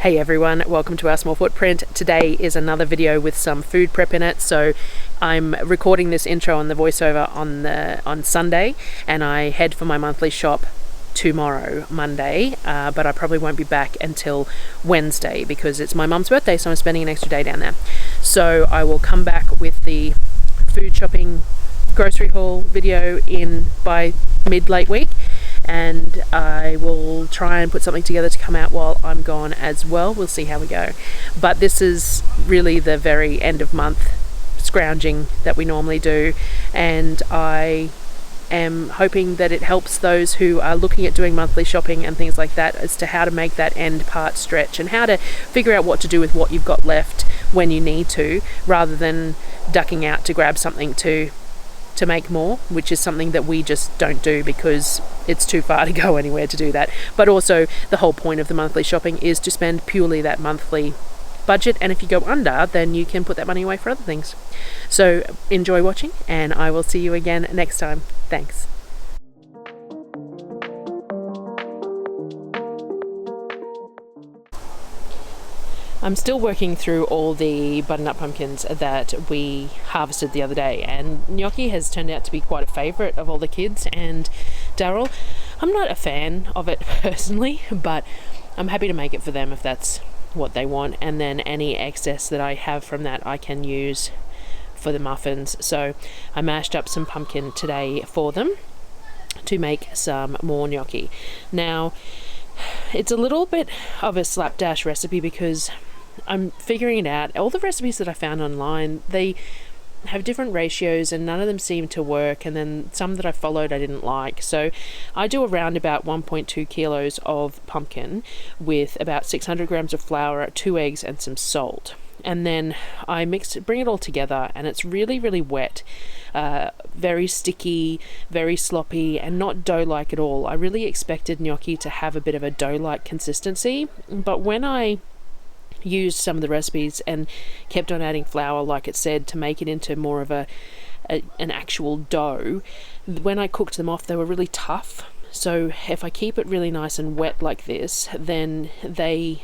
Hey everyone, welcome to our small footprint. Today is another video with some food prep in it. So I'm recording this intro on the voiceover on Sunday, and I head for my monthly shop tomorrow, Monday, but I probably won't be back until Wednesday because it's my mum's birthday, so I'm spending an extra day down there. So I will come back with the food shopping grocery haul video in by mid-late week, and I will try and put something together to come out while I'm gone as well. We'll see how we go. But this is really the very end of month scrounging that we normally do, and I am hoping that it helps those who are looking at doing monthly shopping and things like that as to how to make that end part stretch and how to figure out what to do with what you've got left when you need to, rather than ducking out to grab something to make more, which is something that we just don't do because it's too far to go anywhere to do that. But also the whole point of the monthly shopping is to spend purely that monthly budget, and if you go under, then you can put that money away for other things. So enjoy watching, and I will see you again next time. Thanks. I'm still working through all the butternut pumpkins that we harvested the other day, and gnocchi has turned out to be quite a favourite of all the kids and Darryl. I'm not a fan of it personally, but I'm happy to make it for them if that's what they want, and then any excess that I have from that I can use for the muffins. So I mashed up some pumpkin today for them to make some more gnocchi. Now it's a little bit of a slapdash recipe because I'm figuring it out. All the recipes that I found online, they have different ratios and none of them seem to work, and then some that I followed I didn't like. So I do around about 1.2 kilos of pumpkin with about 600 grams of flour, 2 eggs and some salt. And then I bring it all together, and it's really, really wet, very sticky, very sloppy, and not dough-like at all. I really expected gnocchi to have a bit of a dough-like consistency, but when I used some of the recipes and kept on adding flour, like it said, to make it into more of an actual dough, when I cooked them off, they were really tough. So if I keep it really nice and wet like this, then they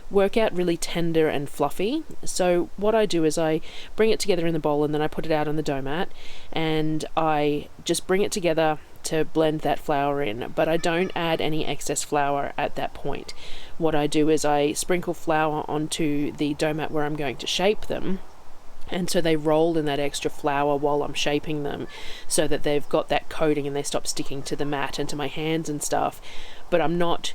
work out really tender and fluffy. So what I do is I bring it together in the bowl, and then I put it out on the dough mat, and I just bring it together to blend that flour in, but I don't add any excess flour at that point. What I do is I sprinkle flour onto the dough mat where I'm going to shape them, and so they roll in that extra flour while I'm shaping them, so that they've got that coating and they stop sticking to the mat and to my hands and stuff. But I'm not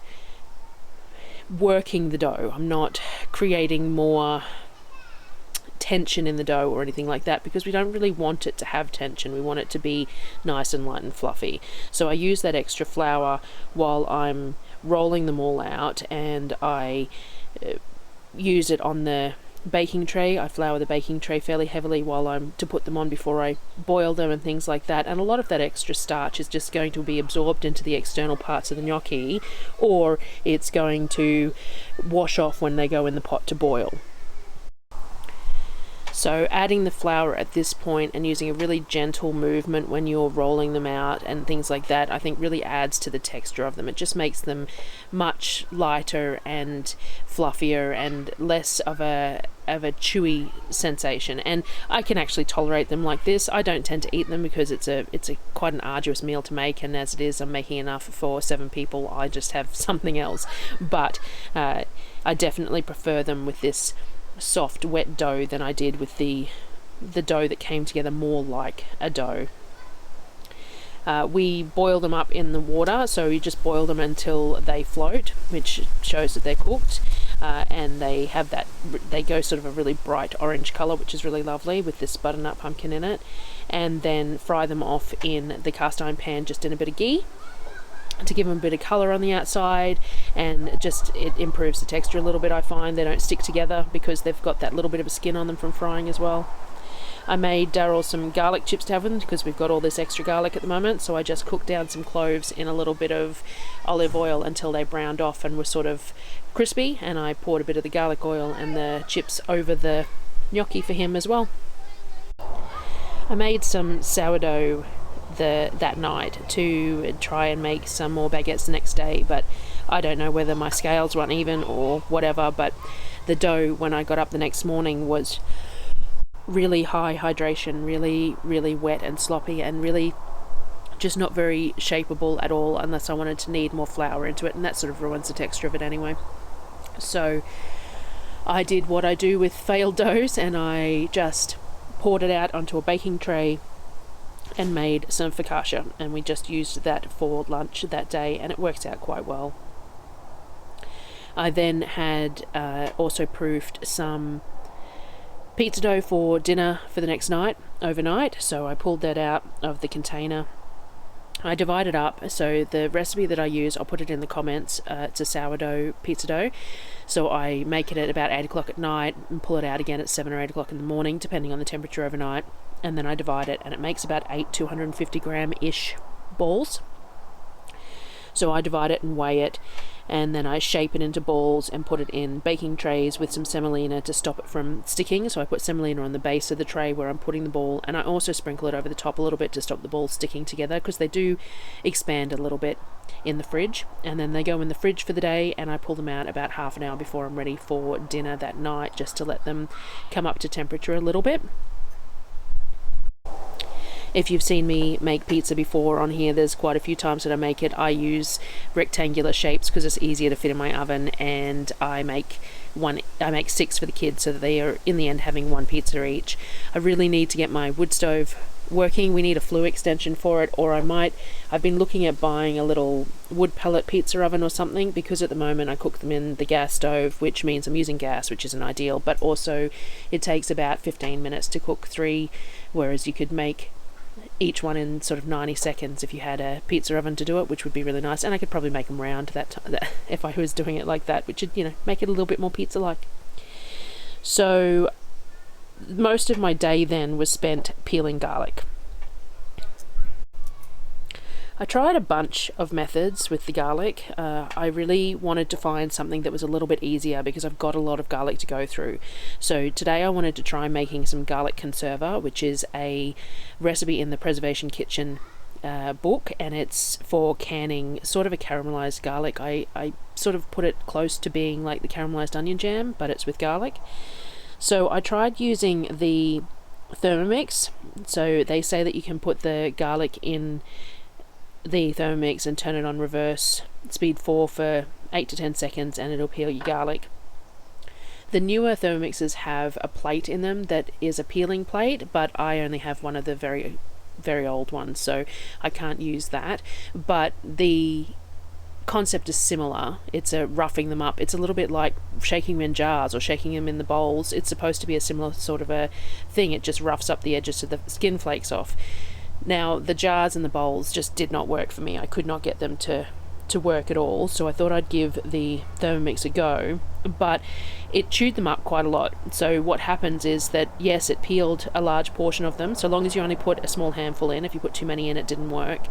working the dough, I'm not creating more tension in the dough or anything like that, because we don't really want it to have tension. We want it to be nice and light and fluffy. So I use that extra flour while I'm rolling them all out, and I use it on the baking tray. I flour the baking tray fairly heavily while I'm to put them on before I boil them and things like that, and a lot of that extra starch is just going to be absorbed into the external parts of the gnocchi, or it's going to wash off when they go in the pot to boil. So adding the flour at this point and using a really gentle movement when you're rolling them out and things like that, I think really adds to the texture of them. It just makes them much lighter and fluffier and less of a chewy sensation. And I can actually tolerate them like this. I don't tend to eat them because it's a quite an arduous meal to make, and as it is, I'm making enough for 7 people. I just have something else. But I definitely prefer them with this soft wet dough than I did with the dough that came together more like a dough. We boil them up in the water, so you just boil them until they float, which shows that they're cooked, and they go sort of a really bright orange color, which is really lovely with this butternut pumpkin in it. And then fry them off in the cast iron pan just in a bit of ghee to give them a bit of color on the outside, and just it improves the texture a little bit. I find they don't stick together because they've got that little bit of a skin on them from frying as well. I made Darryl some garlic chips to have with them because we've got all this extra garlic at the moment, so I just cooked down some cloves in a little bit of olive oil until they browned off and were sort of crispy, and I poured a bit of the garlic oil and the chips over the gnocchi for him as well. I made some sourdough that night to try and make some more baguettes the next day, but I don't know whether my scales were uneven or whatever, but the dough when I got up the next morning was really high hydration, really wet and sloppy, and really just not very shapeable at all unless I wanted to knead more flour into it, and that sort of ruins the texture of it anyway. So I did what I do with failed doughs, and I just poured it out onto a baking tray and made some focaccia, and we just used that for lunch that day, and it worked out quite well. I then had also proofed some pizza dough for dinner for the next night, overnight, so I pulled that out of the container. I divide it up, so the recipe that I use, I'll put it in the comments. It's a sourdough pizza dough, so I make it at about 8 o'clock at night and pull it out again at 7 or 8 o'clock in the morning, depending on the temperature overnight, and then I divide it, and it makes about 8 250 gram-ish balls. So I divide it and weigh it, and then I shape it into balls and put it in baking trays with some semolina to stop it from sticking. So I put semolina on the base of the tray where I'm putting the ball, and I also sprinkle it over the top a little bit to stop the balls sticking together, because they do expand a little bit in the fridge. And then they go in the fridge for the day, and I pull them out about half an hour before I'm ready for dinner that night, just to let them come up to temperature a little bit. If you've seen me make pizza before on here, there's quite a few times that I make it. I use rectangular shapes because it's easier to fit in my oven, and I make 6 for the kids, so that they are in the end having 1 pizza each. I really need to get my wood stove working. We need a flue extension for it, or I've been looking at buying a little wood pellet pizza oven or something, because at the moment I cook them in the gas stove, which means I'm using gas, which isn't ideal, but also it takes about 15 minutes to cook 3, whereas you could make each one in sort of 90 seconds if you had a pizza oven to do it, which would be really nice. And I could probably make them round that if I was doing it like that, which would, make it a little bit more pizza-like. So most of my day then was spent peeling garlic. I tried a bunch of methods with the garlic. I really wanted to find something that was a little bit easier, because I've got a lot of garlic to go through. So today I wanted to try making some garlic conserva, which is a recipe in the Preservation Kitchen book, and it's for canning sort of a caramelized garlic. I sort of put it close to being like the caramelized onion jam, but it's with garlic. So I tried using the Thermomix. So they say that you can put the garlic in the Thermomix and turn it on reverse speed 4 for 8 to 10 seconds, and it'll peel your garlic. The newer Thermomixes have a plate in them that is a peeling plate, but I only have one of the very old ones, so I can't use that. But the concept is similar. It's a roughing them up. It's a little bit like shaking them in jars or shaking them in the bowls. It's supposed to be a similar sort of a thing. It just roughs up the edges so the skin flakes off. Now, the jars and the bowls just did not work for me. I could not get them to work at all, so I thought I'd give the Thermomix a go, but it chewed them up quite a lot. So what happens is that, yes, it peeled a large portion of them, so long as you only put a small handful in. If you put too many in, it didn't work.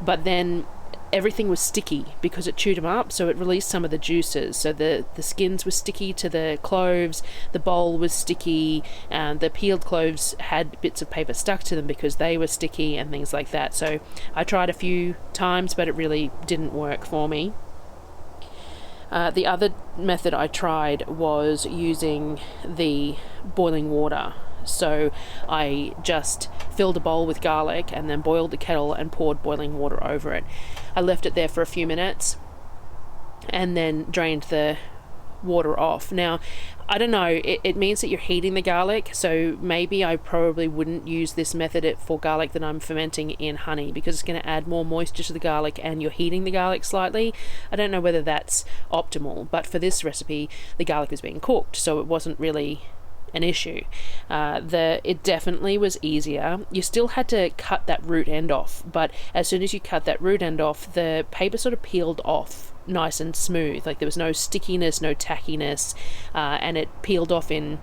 But then everything was sticky because it chewed them up, so it released some of the juices. So the skins were sticky to the cloves, the bowl was sticky, and the peeled cloves had bits of paper stuck to them because they were sticky and things like that. So I tried a few times, but it really didn't work for me. The other method I tried was using the boiling water. So I just filled a bowl with garlic and then boiled the kettle and poured boiling water over it. I left it there for a few minutes and then drained the water off. Now, I don't know, it means that you're heating the garlic, so maybe I probably wouldn't use this method for garlic that I'm fermenting in honey, because it's going to add more moisture to the garlic and you're heating the garlic slightly. I don't know whether that's optimal, but for this recipe the garlic was being cooked, so it wasn't really an issue. It definitely was easier. You still had to cut that root end off, but as soon as you cut that root end off, the paper sort of peeled off nice and smooth. Like there was no stickiness, no tackiness, and it peeled off in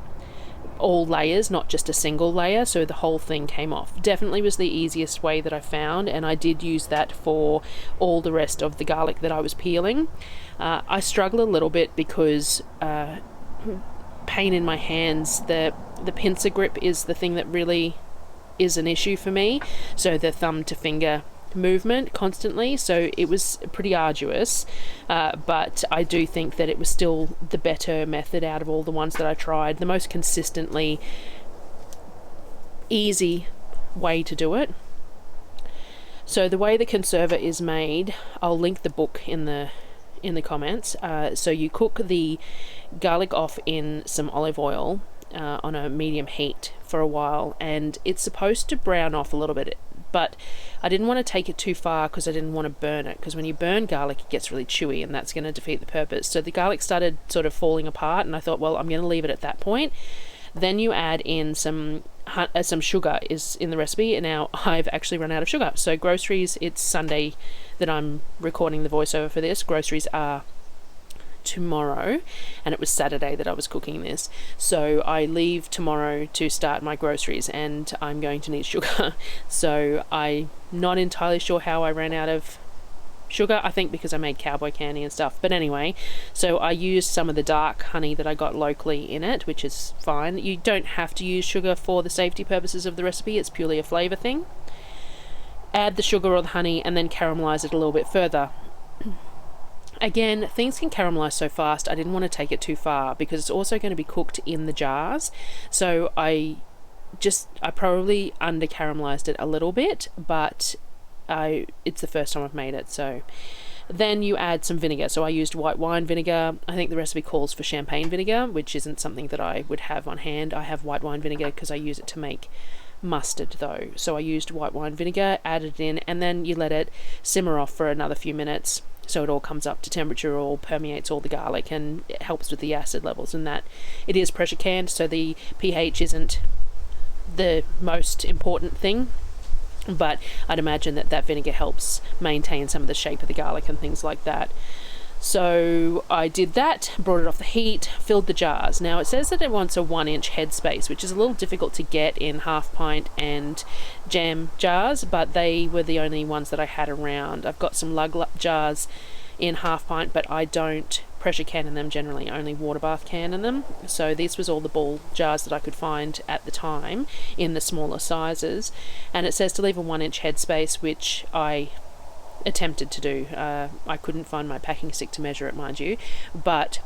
all layers, not just a single layer, so the whole thing came off. Definitely was the easiest way that I found, and I did use that for all the rest of the garlic that I was peeling. I struggle a little bit because pain in my hands. The pincer grip is the thing that really is an issue for me. So the thumb to finger movement constantly, so it was pretty arduous, but I do think that it was still the better method out of all the ones that I tried, the most consistently easy way to do it. So the way the conserva is made, I'll link the book in the comments. So you cook the garlic off in some olive oil on a medium heat for a while, and it's supposed to brown off a little bit, but I didn't want to take it too far because I didn't want to burn it, because when you burn garlic it gets really chewy and that's going to defeat the purpose. So the garlic started sort of falling apart, and I thought, well, I'm going to leave it at that point. Then you add in some sugar is in the recipe, and now I've actually run out of sugar. So groceries, it's Sunday that I'm recording the voiceover for this. Groceries are tomorrow, and it was Saturday that I was cooking this. So I leave tomorrow to start my groceries, and I'm going to need sugar. So I'm not entirely sure how I ran out of sugar. I think because I made cowboy candy and stuff, but anyway, so I used some of the dark honey that I got locally in it, which is fine. You don't have to use sugar for the safety purposes of the recipe, it's purely a flavor thing. Add the sugar or the honey and then caramelize it a little bit further. Again, things can caramelize so fast, I didn't want to take it too far because it's also going to be cooked in the jars, so I probably under caramelized it a little bit, but it's the first time I've made it. So then you add some vinegar. So I used white wine vinegar. I think the recipe calls for champagne vinegar, which isn't something that I would have on hand. I have white wine vinegar because I use it to make mustard though. So I used white wine vinegar, added it in, and then you let it simmer off for another few minutes so it all comes up to temperature, all permeates all the garlic, and it helps with the acid levels. And that it is pressure canned, so the pH isn't the most important thing, but I'd imagine that vinegar helps maintain some of the shape of the garlic and things like that. So I did that, brought it off the heat, filled the jars. Now it says that it wants a 1-inch headspace, which is a little difficult to get in half pint and jam jars, but they were the only ones that I had around. I've got some lug jars in half pint, but I don't pressure can in them generally, only water bath can in them. So this was all the ball jars that I could find at the time in the smaller sizes, and it says to leave a 1-inch headspace, which I attempted to do. I couldn't find my packing stick to measure it, mind you, but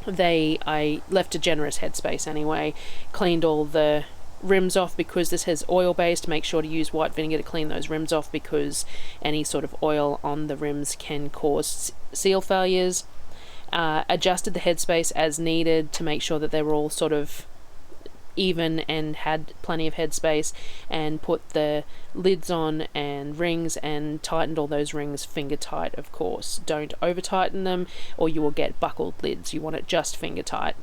I left a generous headspace anyway. Cleaned all the rims off because this has oil based. Make sure to use white vinegar to clean those rims off because any sort of oil on the rims can cause seal failures. Adjusted the headspace as needed to make sure that they were all sort of even and had plenty of headspace, and put the lids on and rings and tightened all those rings finger tight, of course. Don't over tighten them or you will get buckled lids. You want it just finger tight.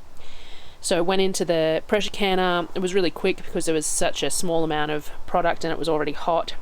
So went into the pressure canner. It was really quick because there was such a small amount of product and it was already hot.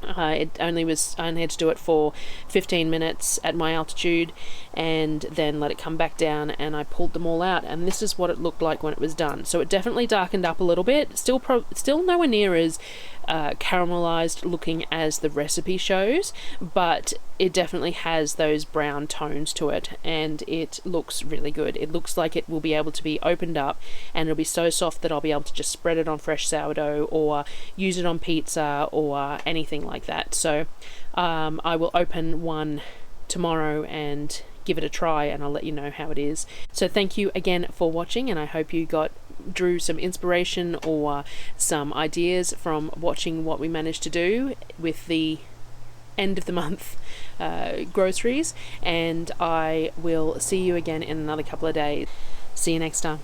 I only had to do it for 15 minutes at my altitude and then let it come back down, and I pulled them all out, and this is what it looked like when it was done. So it definitely darkened up a little bit, still nowhere near as caramelized looking as the recipe shows, but it definitely has those brown tones to it and it looks really good. It looks like it will be able to be opened up and it'll be so soft that I'll be able to just spread it on fresh sourdough or use it on pizza or anything like that. So I will open one tomorrow and give it a try, and I'll let you know how it is. So thank you again for watching, and I hope you drew some inspiration or some ideas from watching what we managed to do with the end of the month groceries, and I will see you again in another couple of days. See you next time.